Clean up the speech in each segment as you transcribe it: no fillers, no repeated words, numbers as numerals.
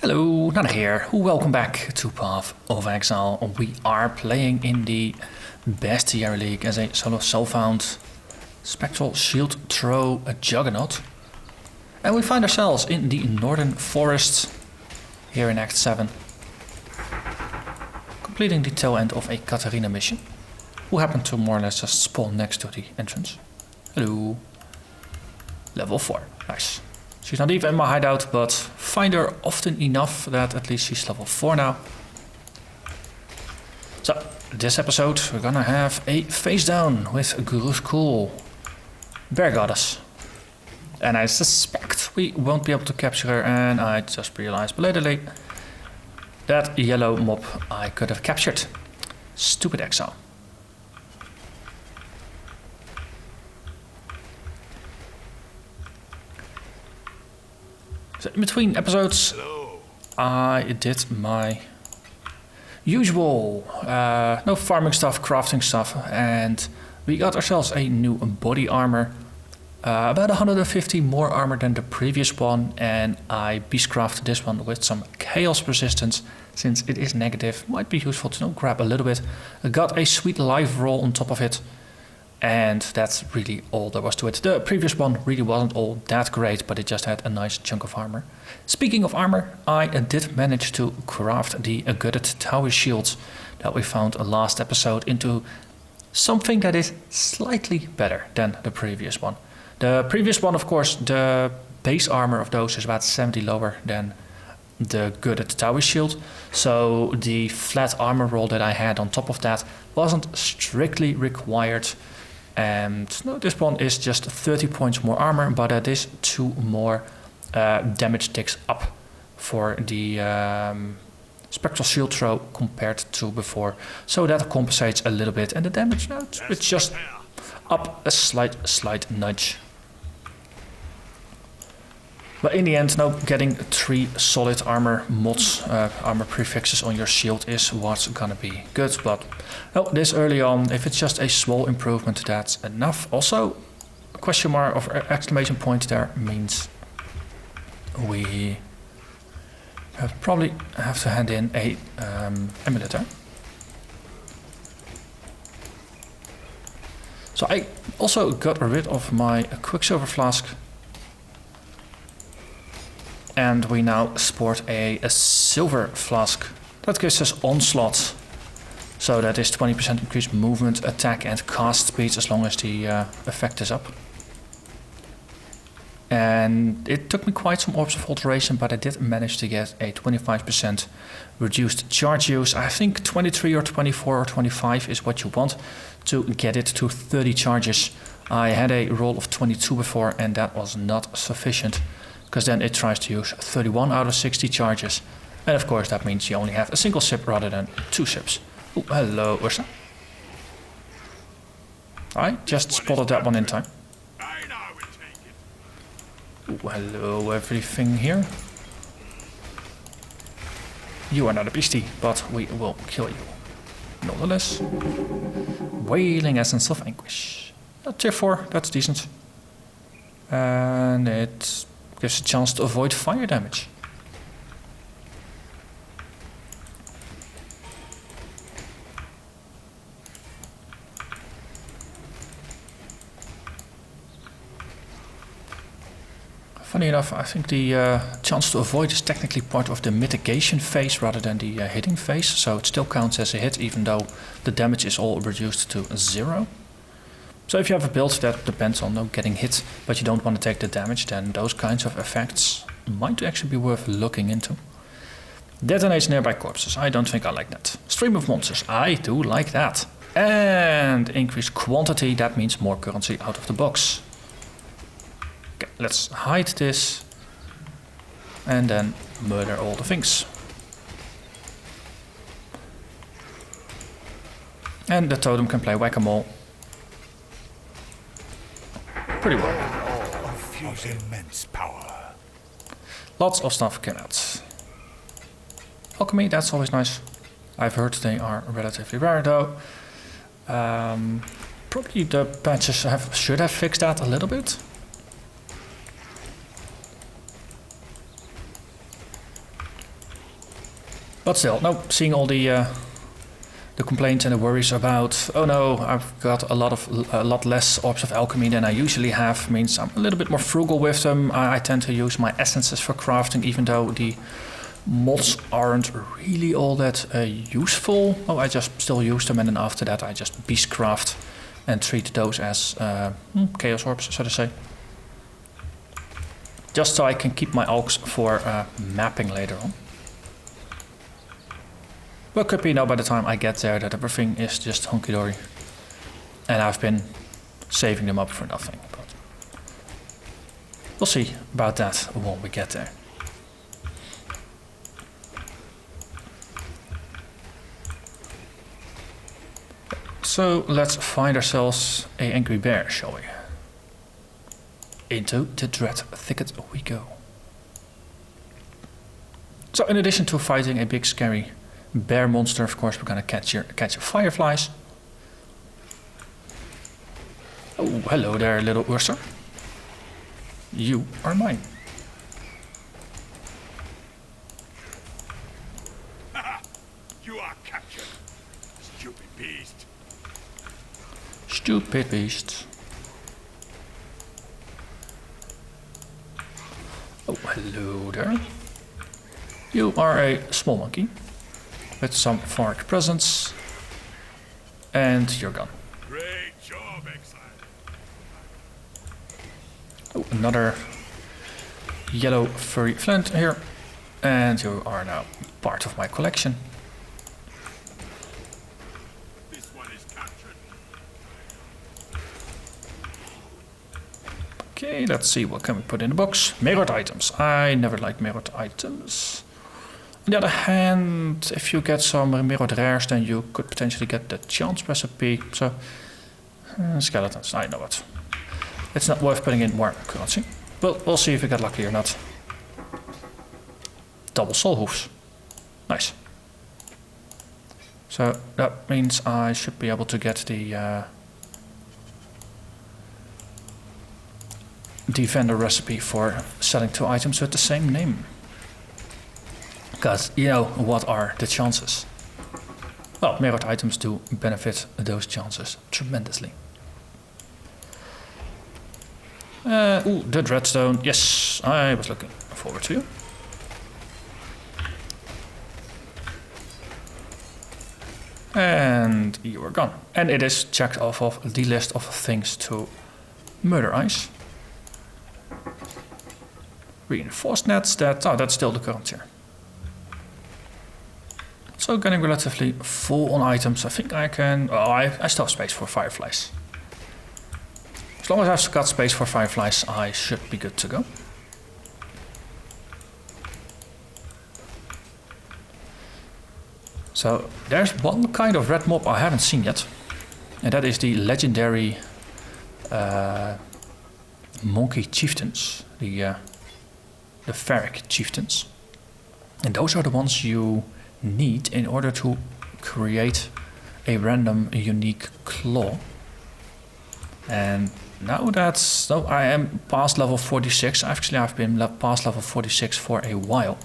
Hello, Narnach here. Welcome back to Path of Exile. We are playing in the Bestiary League as a solo self-found Spectral Shield Throw Juggernaut. And we find ourselves in the Northern Forests here in Act 7. Completing the tail end of a Katarina mission, who happened to more or less just spawn next to the entrance. Hello. Level 4. Nice. She's not even in my hideout, but find her often enough that at least she's level 4 now. So, this episode we're gonna have a face down with Gruthkul, Bear Goddess. And I suspect we won't be able to capture her, and I just realized belatedly that yellow mob I could have captured. Stupid Exile. So in between episodes, I did my usual, no farming stuff, crafting stuff, and we got ourselves a new body armor, about 150 more armor than the previous one, and I beastcrafted this one with some chaos resistance, since it is negative. Might be useful to grab a little bit. I got a sweet life roll on top of it. And that's really all there was to it. The previous one really wasn't all that great, but it just had a nice chunk of armor. Speaking of armor, I did manage to craft the gutted tower shields that we found last episode into something that is slightly better than the previous one. The previous one, of course, the base armor of those is about 70 lower than the gutted tower shield. So the flat armor roll that I had on top of that wasn't strictly required. And no, this one is just 30 points more armor, but that is 2 more damage ticks up for the Spectral Shield Throw compared to before. So that compensates a little bit, and the damage, no, it's just up a slight nudge. But in the end, no, getting 3 solid armor mods, armor prefixes on your shield is what's gonna be good. But no, this early on, if it's just a small improvement, that's enough. Also, a question mark or exclamation point there means we probably have to hand in a emulator. So I also got rid of my Quicksilver flask. And we now sport a silver flask. That gives us onslaught. So that is 20% increased movement, attack and cast speed as long as the effect is up. And it took me quite some orbs of alteration, but I did manage to get a 25% reduced charge use. I think 23 or 24 or 25 is what you want to get it to 30 charges. I had a roll of 22 before, and that was not sufficient, because then it tries to use 31 out of 60 charges. And of course that means you only have a single sip rather than 2 sips. Oh, hello Ursa. I just spotted that one in time. Oh, hello everything here. You are not a beastie, but we will kill you. Nonetheless. Wailing Essence of Anguish. Tier 4, that's decent. And it gives a chance to avoid fire damage. Funny enough, I think the chance to avoid is technically part of the mitigation phase rather than the hitting phase, so it still counts as a hit even though the damage is all reduced to 0. So if you have a build that depends on not getting hit, but you don't want to take the damage, then those kinds of effects might actually be worth looking into. Detonates nearby corpses. I don't think I like that. Stream of monsters. I do like that. And increased quantity. That means more currency out of the box. Okay, let's hide this. And then murder all the things. And the totem can play whack-a-mole. Pretty well. Of immense power. Lots of stuff came out. Alchemy, that's always nice. I've heard they are relatively rare though. Probably the patches should have fixed that a little bit. But still, no, seeing all the complaints and the worries about, oh no, I've got a lot less orbs of alchemy than I usually have, means I'm a little bit more frugal with them. I tend to use my essences for crafting, even though the mods aren't really all that useful. Oh, I just still use them, and then after that I just beastcraft and treat those as chaos orbs, so to say. Just so I can keep my alks for mapping later on. Well, could be now by the time I get there that everything is just hunky-dory. And I've been saving them up for nothing. But we'll see about that when we get there. So let's find ourselves an angry bear, shall we? Into the dread thicket we go. So in addition to fighting a big scary bear monster, of course, we're gonna catch your fireflies. Oh, hello there, little Ursa. You are mine. You are captured, stupid beast. Stupid beast. Oh, hello there. You are a small monkey with some fork presence, and you're gone. Great job, Exile. Oh, another yellow furry flint here, and you are now part of my collection. This one is captured. Okay, let's see what can we put in the box. Mirrored items. I never liked mirrored items. On the other hand, if you get some mirrored rares, then you could potentially get the chance recipe. So, skeletons, I know what. It's not worth putting in more currency. But we'll see if we get lucky or not. Double soul hoofs. Nice. So that means I should be able to get the vendor recipe for selling 2 items with the same name. Because, you know, what are the chances? Well, mirrored items do benefit those chances tremendously. Ooh, the dreadstone. Yes, I was looking forward to. And you are gone. And it is checked off of the list of things to murder ice. Reinforced nets, that's still the current tier. So getting relatively full on items. I think I can... Oh, I still have space for fireflies. As long as I've got space for fireflies, I should be good to go. So there's one kind of red mob I haven't seen yet. And that is the legendary monkey chieftains. The ferric chieftains. And those are the ones you need in order to create a random unique claw. And now that's... No, I am past level 46. Actually, I've been past level 46 for a while.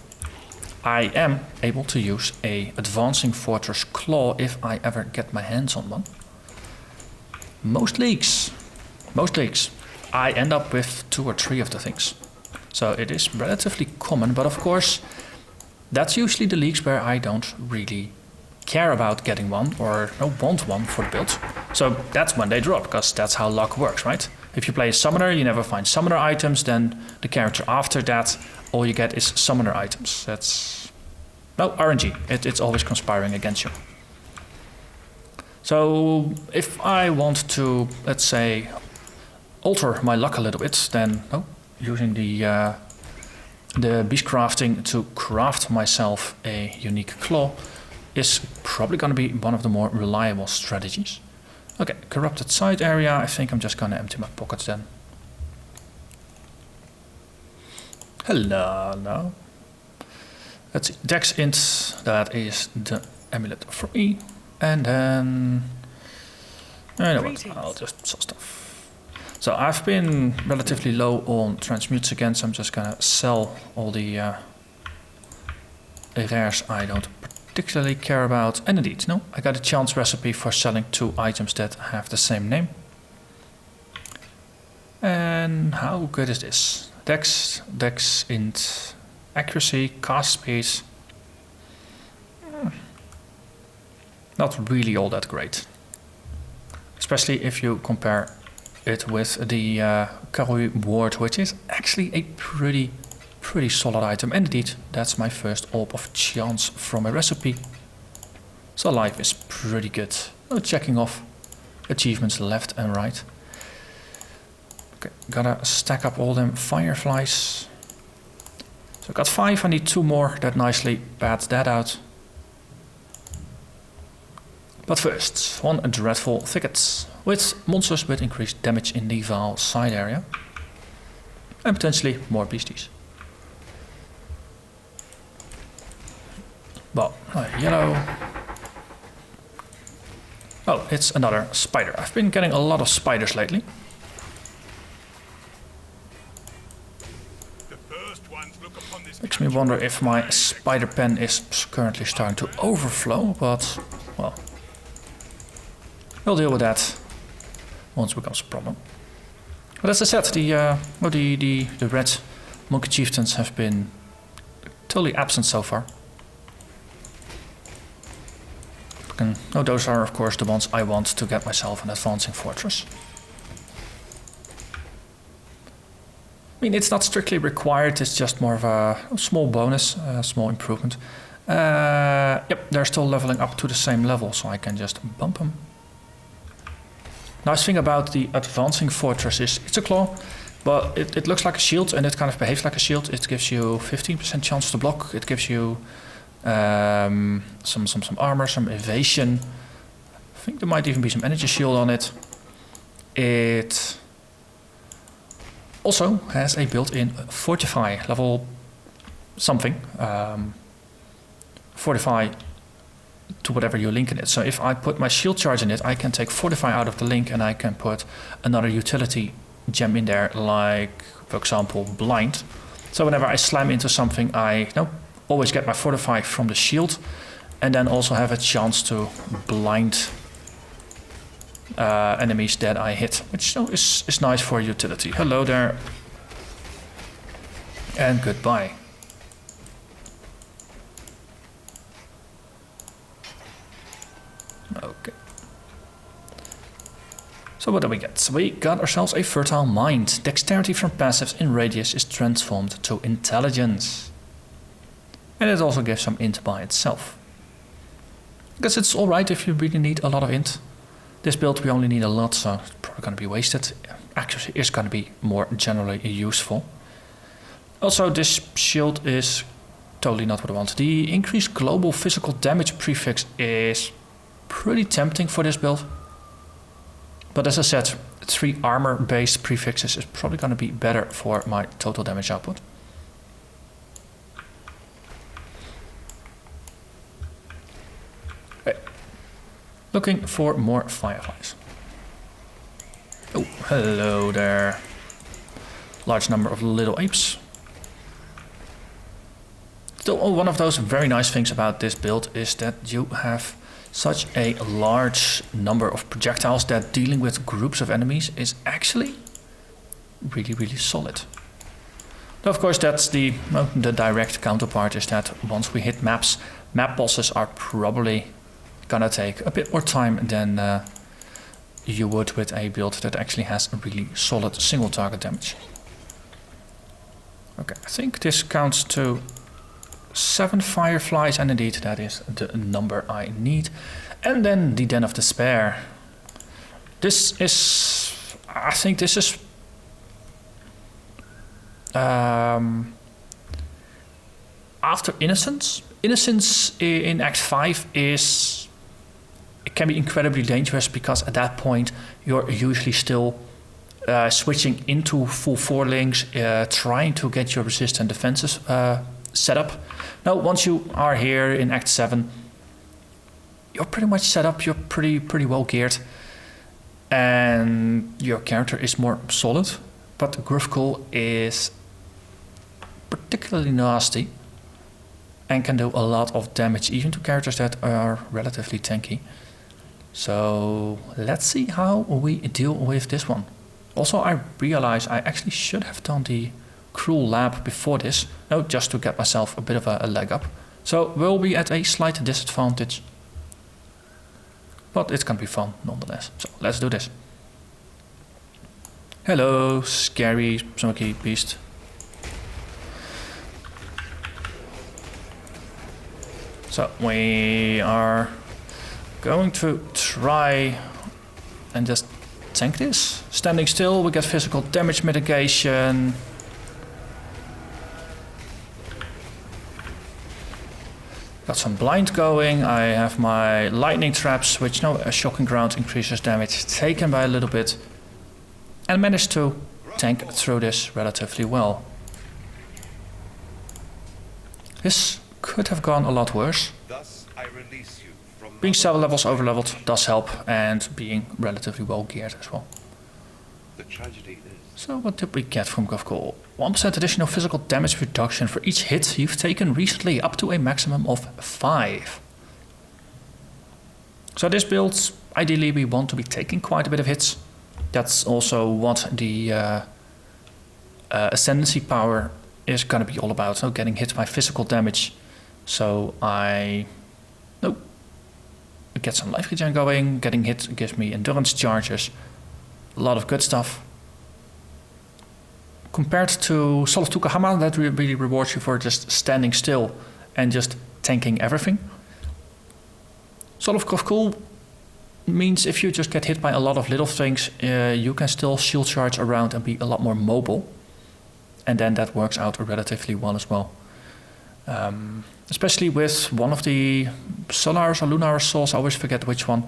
I am able to use a advancing fortress claw if I ever get my hands on one. Most leagues, I end up with 2 or 3 of the things. So it is relatively common, but of course, that's usually the leagues where I don't really care about getting one or want one for the build. So that's when they drop, because that's how luck works, right? If you play a summoner, you never find summoner items, then the character after that, all you get is summoner items. That's... No, RNG. It's always conspiring against you. So if I want to, let's say, alter my luck a little bit, then using the beast crafting to craft myself a unique claw is probably going to be one of the more reliable strategies. Okay, corrupted side area. I think I'm just going to empty my pockets then. Hello. Let's see. Dex int. That is the amulet for me. And then... I know what, I'll just sell stuff. So I've been relatively low on transmutes again, so I'm just gonna sell all the rares I don't particularly care about. And indeed, no, I got a chance recipe for selling 2 items that have the same name. And how good is this? Dex, int, accuracy, cast speed. Not really all that great. Especially if you compare it with the Karui ward, which is actually a pretty solid item. And indeed, that's my first orb of chance from a recipe. So life is pretty good. Oh, checking off achievements left and right. Okay, gotta stack up all them fireflies. So I got 5, I need 2 more. That nicely pads that out. But first, 1 dreadful thicket with monsters with increased damage in the Vaal side area. And potentially more beasties. Well, yellow. Oh, it's another spider. I've been getting a lot of spiders lately. Makes me wonder if my spider pen is currently starting to overflow, but, well, we'll deal with that once it becomes a problem. But as I said, the red monkey chieftains have been totally absent so far. Oh, those are of course the ones I want to get myself an advancing fortress. I mean, it's not strictly required, it's just more of a small bonus, a small improvement. Yep, they're still leveling up to the same level, so I can just bump them. Nice thing about the advancing fortress is it's a claw, but it looks like a shield and it kind of behaves like a shield. It gives you 15% chance to block, it gives you some armor, some evasion. I think there might even be some energy shield on it. It also has a built-in fortify level something. Fortify to whatever you link in it. So if I put my shield charge in it, I can take fortify out of the link and I can put another utility gem in there, like for example blind. So whenever I slam into something, I always get my fortify from the shield and then also have a chance to blind enemies that I hit, which is nice for utility. Hello there. And goodbye. Okay. So what do we get? We got ourselves a fertile mind. Dexterity from passives in radius is transformed to intelligence. And it also gives some int by itself. Because it's alright if you really need a lot of int. This build we only need a lot, so it's probably going to be wasted. Accuracy is going to be more generally useful. Also, this shield is totally not what I want. The increased global physical damage prefix is pretty tempting for this build. But as I said, 3 armor-based prefixes is probably going to be better for my total damage output. Okay. Looking for more fireflies. Oh, hello there. Large number of little apes. Still, one of those very nice things about this build is that you have such a large number of projectiles that dealing with groups of enemies is actually really solid. Now, of course, that's the direct counterpart is that once we hit maps, map bosses are probably gonna take a bit more time than you would with a build that actually has a really solid single target damage. Okay, I think this counts to 7 fireflies, and indeed that is the number I need. And then the Den of Despair. This is, I think this is after Innocence. Innocence in Act 5 it can be incredibly dangerous because at that point you're usually still switching into full 4 links, trying to get your resistant defenses set up. Now, once you are here in Act 7, you're pretty much set up, you're pretty well geared, and your character is more solid. But Gruthkul is particularly nasty and can do a lot of damage even to characters that are relatively tanky. So let's see how we deal with this one. Also, I realize I actually should have done the cruel lab before this, no, just to get myself a bit of a leg up. So we'll be at a slight disadvantage, but it's gonna be fun nonetheless. So let's do this. Hello, scary smoky beast. So we are going to try and just tank this. Standing still, we get physical damage mitigation. Got some blind going. I have my lightning traps, which no, a shocking ground increases damage taken by a little bit. And managed to tank through this relatively well. This could have gone a lot worse. Thus, I release you from Being several levels overleveled does help, and being relatively well geared as well. the tragedy is. So what did we get from Gruthkul? 1% additional physical damage reduction for each hit you've taken recently, up to a maximum of 5. So this build, ideally we want to be taking quite a bit of hits. That's also what the Ascendancy power is going to be all about, so getting hit by physical damage. So I get some life regen going, getting hit gives me endurance charges, a lot of good stuff. Compared to Soul of Tukahama, that really rewards you for just standing still and just tanking everything. Soul of Gruthkul means if you just get hit by a lot of little things, you can still shield charge around and be a lot more mobile. And then that works out relatively well as well. Especially with one of the Solars or Lunar Souls, I always forget which one.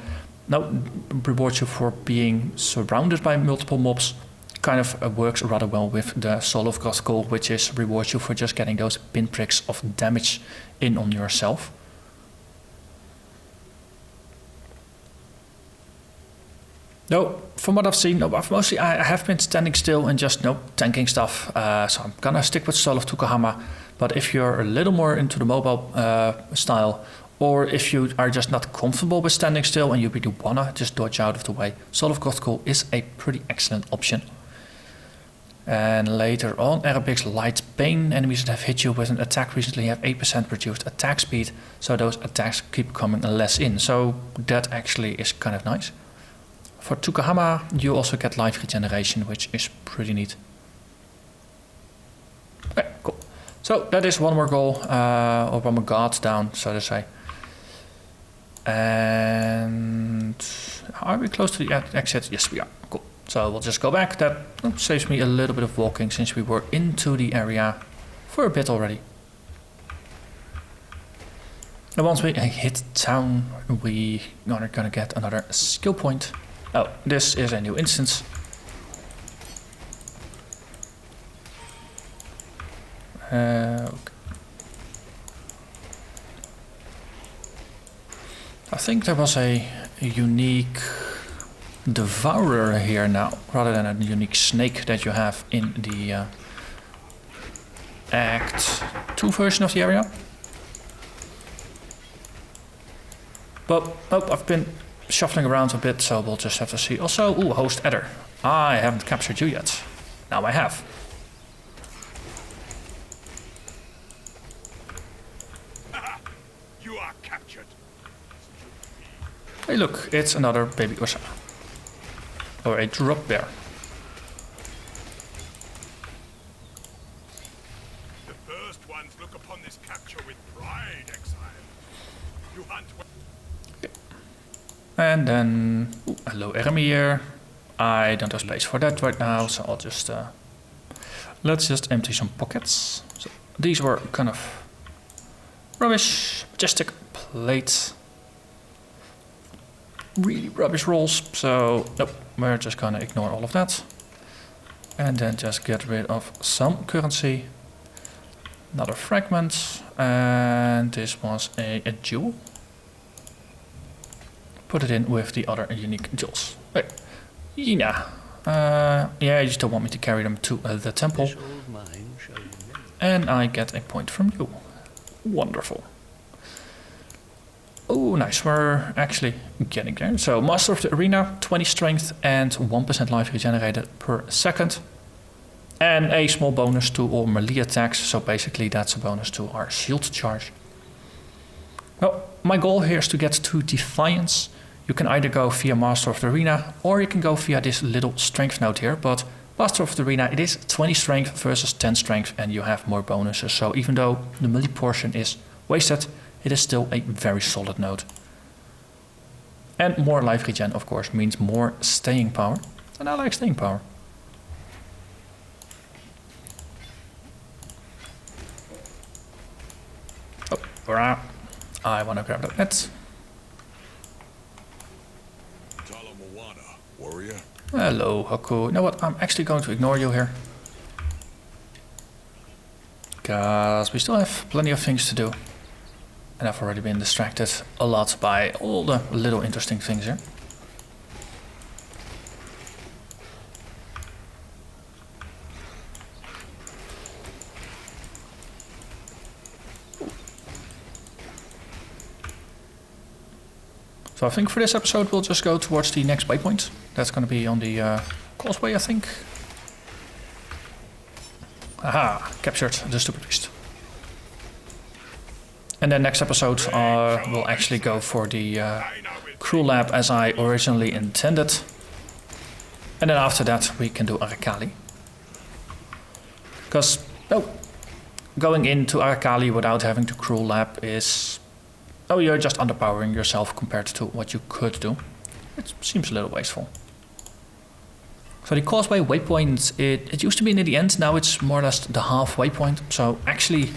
No, rewards you for being surrounded by multiple mobs. Kind of works rather well with the Soul of Gruthkul, which is rewards you for just getting those pinpricks of damage in on yourself. No, from what I've seen, I have been standing still and just tanking stuff. So I'm gonna stick with Soul of Tukahama. But if you're a little more into the mobile style, or if you are just not comfortable with standing still and you really wanna just dodge out of the way, Soul of Gruthkul is a pretty excellent option. And later on, Arabic's Light Pain. Enemies that have hit you with an attack recently have 8% reduced attack speed, so those attacks keep coming less in. So that actually is kind of nice. For Tukahama, you also get life regeneration, which is pretty neat. Okay, cool. So that is one more goal, or one more god down, so to say. And are we close to the exit? Yes, we are. Cool. So we'll just go back. That saves me a little bit of walking since we were into the area for a bit already. And once we hit town, we are gonna get another skill point. Oh, this is a new instance. Okay. I think there was a unique devourer here now, rather than a unique snake that you have in the Act 2 version of the area. But I've been shuffling around a bit, so we'll just have to see. Also, host Adder. I haven't captured you yet. Now I have. You are captured. Hey look, it's another baby Ursa. Or a drop bear. The first ones look upon this capture with pride, Exile. You hunt well. And then, hello Eremir. I don't have space for that right now, so I'll just, let's just empty some pockets. So these were kind of rubbish, majestic plates. Really rubbish rolls, so nope, we're just gonna ignore all of that. And then just get rid of some currency. Another fragment, and this was a jewel. Put it in with the other unique jewels. Wait, yeah, you just don't want me to carry them to the temple. And I get a point from you. Wonderful. Oh, nice. We're actually getting there. So, Master of the Arena, 20 strength and 1% life regenerated per second. And a small bonus to all melee attacks. So, basically, that's a bonus to our shield charge. Well, my goal here is to get to Defiance. You can either go via Master of the Arena, or you can go via this little strength node here. But Master of the Arena, it is 20 strength versus 10 strength, and you have more bonuses. So even though the melee portion is wasted, it is still a very solid node. And more life regen, of course, means more staying power. And I like staying power. Oh, I want to grab that net. Warrior. Hello, Haku. You know what? I'm actually going to ignore you here. Because we still have plenty of things to do. And I've already been distracted a lot by all the little interesting things here. So I think for this episode we'll just go towards the next waypoint. That's going to be on the causeway, I think. Aha, captured the stupid beast. And then next episode we'll actually go for the crew lab as I originally intended. And then after that we can do Arakali. Because, going into Arakali without having to crew lab is... Oh, you're just underpowering yourself compared to what you could do. It seems a little wasteful. So the causeway waypoint, it used to be near the end, now it's more or less the halfway point. So actually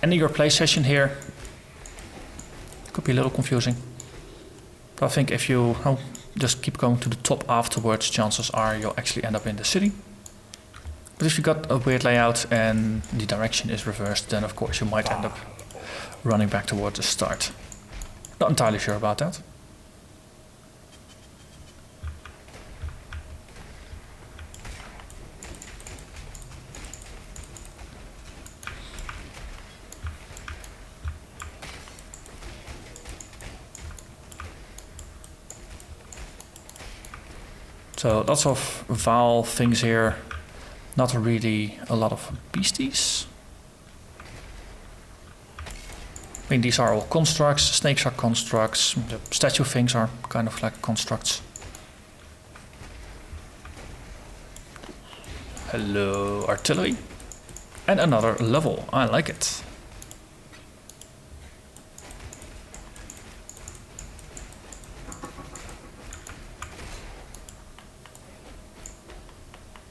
ending your play session here could be a little confusing. But I think if you just keep going to the top afterwards, chances are you'll actually end up in the city. But if you got a weird layout and the direction is reversed, then of course you might end up running back towards the start. Not entirely sure about that. So lots of Val things here. Not really a lot of beasties. I mean, these are all constructs, snakes are constructs, the statue things are kind of like constructs. Hello, artillery. And another level, I like it.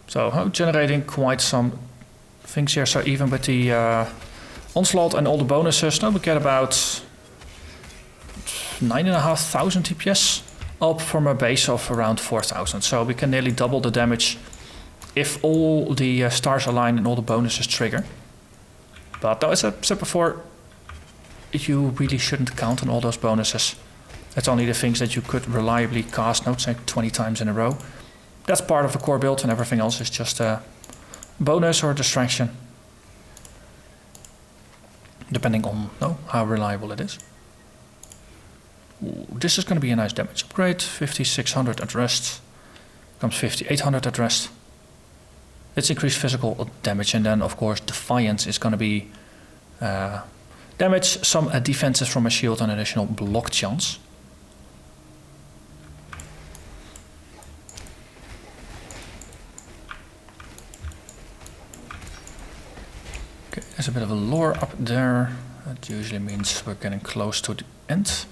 So, generating quite some things here, so even with the Onslaught and all the bonuses, now we get about 9,500 TPS up from a base of around 4,000. So we can nearly double the damage if all the stars align and all the bonuses trigger. But as I said before, you really shouldn't count on all those bonuses. It's only the things that you could reliably cast, let's say 20 times in a row. That's part of the core build and everything else is just a bonus or distraction. Depending on how reliable it is. Ooh, this is going to be a nice damage upgrade. 5,600 at rest. Comes 5,800 at rest. Let's increase physical damage, and then of course Defiance is going to be damage some defenses from a shield and additional block chance. There's a bit of a lore up there. That usually means we're getting close to the end.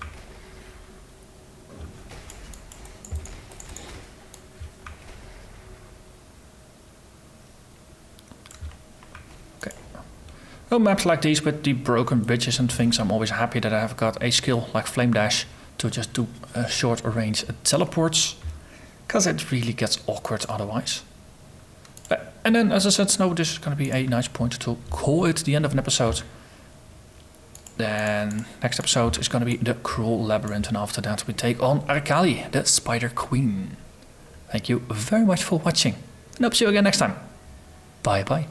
Okay. Well, maps like these with the broken bridges and things, I'm always happy that I have got a skill like Flame Dash to just do short range teleports. Because it really gets awkward otherwise. And then, as I said, this is going to be a nice point to call it the end of an episode. Then, next episode is going to be the Cruel Labyrinth, and after that we take on Arakali, the Spider Queen. Thank you very much for watching, and hope to see you again next time. Bye bye.